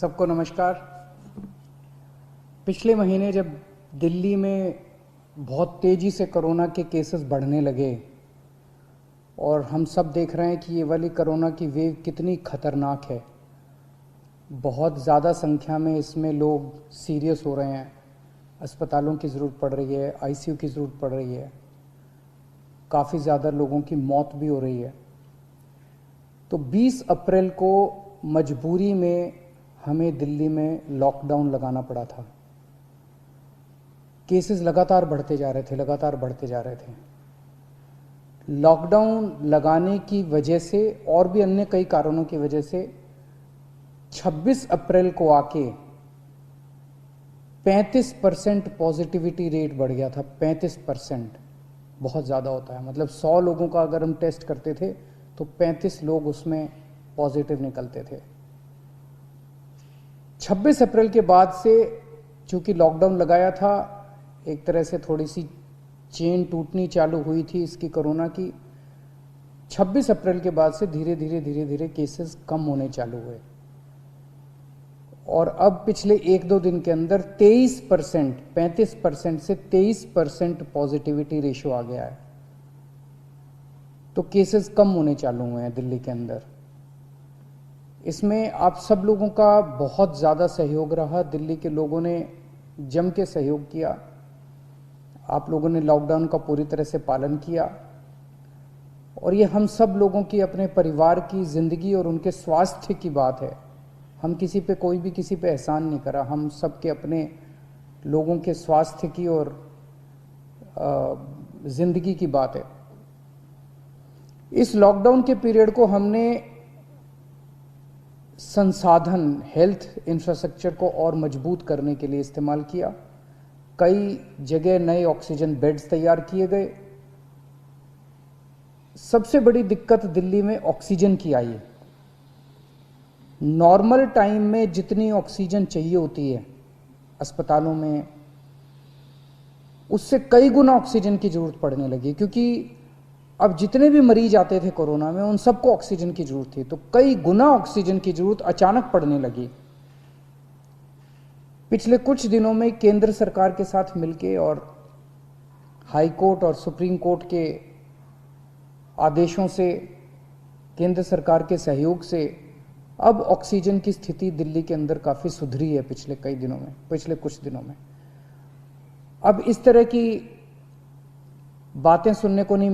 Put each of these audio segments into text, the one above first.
सबको नमस्कार। पिछले महीने जब दिल्ली में बहुत तेज़ी से कोरोना के केसेस बढ़ने लगे और हम सब देख रहे हैं कि ये वाली कोरोना की वेव कितनी ख़तरनाक है, बहुत ज़्यादा संख्या में इसमें लोग सीरियस हो रहे हैं, अस्पतालों की ज़रूरत पड़ रही है, आईसीयू की ज़रूरत पड़ रही है, काफ़ी ज़्यादा लोगों की मौत भी हो रही है। तो 20 अप्रैल को मजबूरी में हमें दिल्ली में लॉकडाउन लगाना पड़ा था। केसेस लगातार बढ़ते जा रहे थे। लॉकडाउन लगाने की वजह से और भी अन्य कई कारणों की वजह से 26 अप्रैल को आके 35% पॉजिटिविटी रेट बढ़ गया था। 35% बहुत ज़्यादा होता है, मतलब 100 लोगों का अगर हम टेस्ट करते थे तो 35 लोग उसमें पॉजिटिव निकलते थे। 26 अप्रैल के बाद से चूंकि लॉकडाउन लगाया था, एक तरह से थोड़ी सी चेन टूटनी चालू हुई थी इसकी कोरोना की। 26 अप्रैल के बाद से धीरे धीरे केसेस कम होने चालू हुए और अब पिछले 1-2 दिन के अंदर 23%, 35% से 23% पॉजिटिविटी रेशियो आ गया है। तो केसेस कम होने चालू हुए हैं दिल्ली के अंदर। इसमें आप सब लोगों का बहुत ज़्यादा सहयोग रहा। दिल्ली के लोगों ने जम के सहयोग किया। आप लोगों ने लॉकडाउन का पूरी तरह से पालन किया और ये हम सब लोगों की, अपने परिवार की ज़िंदगी और उनके स्वास्थ्य की बात है। हम किसी पे, कोई भी किसी पे एहसान नहीं करा, हम सब के अपने लोगों के स्वास्थ्य की और ज़िंदगी की बात है। इस लॉकडाउन के पीरियड को हमने संसाधन, हेल्थ इंफ्रास्ट्रक्चर को और मजबूत करने के लिए इस्तेमाल किया। कई जगह नए ऑक्सीजन बेड्स तैयार किए गए। सबसे बड़ी दिक्कत दिल्ली में ऑक्सीजन की आई है। नॉर्मल टाइम में जितनी ऑक्सीजन चाहिए होती है अस्पतालों में, उससे कई गुना ऑक्सीजन की जरूरत पड़ने लगी, क्योंकि अब जितने भी मरीज आते थे कोरोना में उन सबको ऑक्सीजन की जरूरत थी, तो कई गुना ऑक्सीजन की जरूरत अचानक पड़ने लगी। पिछले कुछ दिनों में केंद्र सरकार के साथ मिलके और हाई कोर्ट और सुप्रीम कोर्ट के आदेशों से, केंद्र सरकार के सहयोग से अब ऑक्सीजन की स्थिति दिल्ली के अंदर काफ़ी सुधरी है पिछले कुछ दिनों में। अब इस तरह की बातें सुनने को नहीं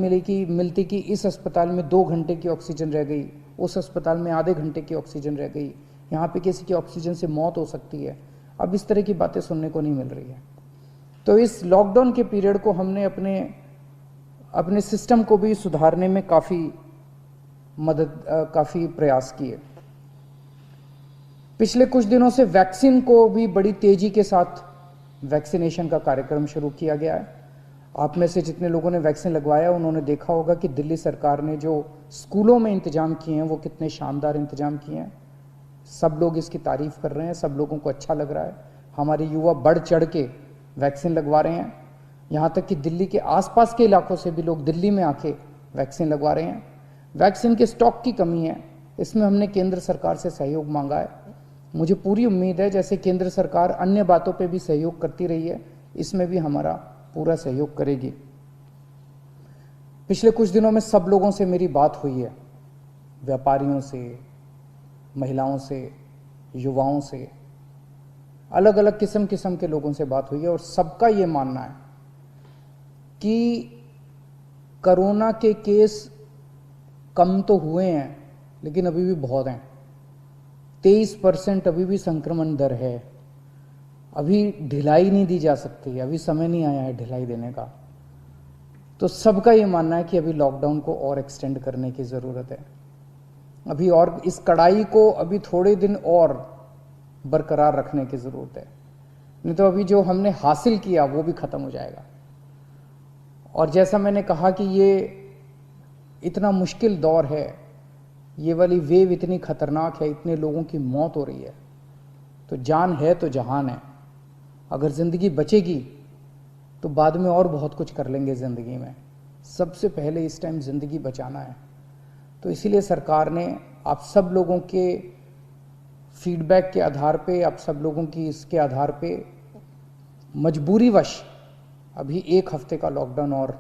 मिलती कि इस अस्पताल में 2 घंटे की ऑक्सीजन रह गई, उस अस्पताल में आधे घंटे की ऑक्सीजन रह गई, यहाँ पे किसी की ऑक्सीजन से मौत हो सकती है। अब इस तरह की बातें सुनने को नहीं मिल रही है। तो इस लॉकडाउन के पीरियड को हमने अपने सिस्टम को भी सुधारने में काफ़ी प्रयास किए। पिछले कुछ दिनों से वैक्सीन को भी बड़ी तेज़ी के साथ वैक्सीनेशन का कार्यक्रम शुरू किया गया है। आप में से जितने लोगों ने वैक्सीन लगवाया उन्होंने देखा होगा कि दिल्ली सरकार ने जो स्कूलों में इंतजाम किए हैं वो कितने शानदार इंतजाम किए हैं। सब लोग इसकी तारीफ़ कर रहे हैं, सब लोगों को अच्छा लग रहा है। हमारे युवा बढ़ चढ़ के वैक्सीन लगवा रहे हैं। यहाँ तक कि दिल्ली के आसपास के इलाकों से भी लोग दिल्ली में आके वैक्सीन लगवा रहे हैं। वैक्सीन के स्टॉक की कमी है, इसमें हमने केंद्र सरकार से सहयोग मांगा है। मुझे पूरी उम्मीद है जैसे केंद्र सरकार अन्य बातों पे भी सहयोग करती रही है, इसमें भी हमारा पूरा सहयोग करेगी। पिछले कुछ दिनों में सब लोगों से मेरी बात हुई है, व्यापारियों से, महिलाओं से, युवाओं से, अलग अलग किस्म के लोगों से बात हुई है और सबका ये मानना है कि कोरोना के केस कम तो हुए हैं लेकिन अभी भी बहुत हैं। 23% अभी भी संक्रमण दर है। अभी ढिलाई नहीं दी जा सकती, अभी समय नहीं आया है ढिलाई देने का। तो सबका ये मानना है कि अभी लॉकडाउन को और एक्सटेंड करने की ज़रूरत है। अभी और इस कड़ाई को अभी थोड़े दिन और बरकरार रखने की ज़रूरत है, नहीं तो अभी जो हमने हासिल किया वो भी ख़त्म हो जाएगा। और जैसा मैंने कहा कि ये इतना मुश्किल दौर है, ये वाली वेव इतनी ख़तरनाक है, इतने लोगों की मौत हो रही है, तो जान है तो जहान है। अगर ज़िंदगी बचेगी तो बाद में और बहुत कुछ कर लेंगे ज़िंदगी में। सबसे पहले इस टाइम ज़िंदगी बचाना है। तो इसीलिए सरकार ने आप सब लोगों के फीडबैक के आधार पे, आप सब लोगों की इसके आधार पे मजबूरीवश अभी 1 हफ्ते का लॉकडाउन और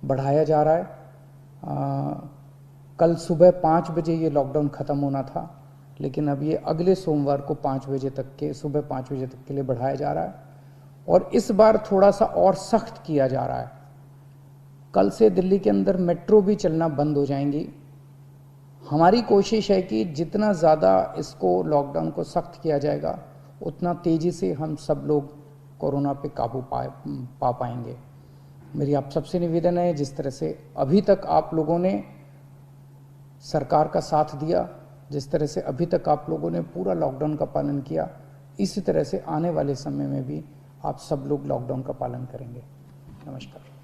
बढ़ाया जा रहा है। कल सुबह 5 बजे ये लॉकडाउन ख़त्म होना था, लेकिन अब ये अगले सोमवार को 5 बजे तक के, सुबह 5 बजे तक के लिए बढ़ाया जा रहा है और इस बार थोड़ा सा और सख्त किया जा रहा है। कल से दिल्ली के अंदर मेट्रो भी चलना बंद हो जाएंगी। हमारी कोशिश है कि जितना ज़्यादा इसको लॉकडाउन को सख्त किया जाएगा उतना तेज़ी से हम सब लोग कोरोना पे काबू पा पाएंगे। मेरी आप सबसे निवेदन है, जिस तरह से अभी तक आप लोगों ने सरकार का साथ दिया, जिस तरह से अभी तक आप लोगों ने पूरा लॉकडाउन का पालन किया, इसी तरह से आने वाले समय में भी आप सब लोग लॉकडाउन का पालन करेंगे। नमस्कार।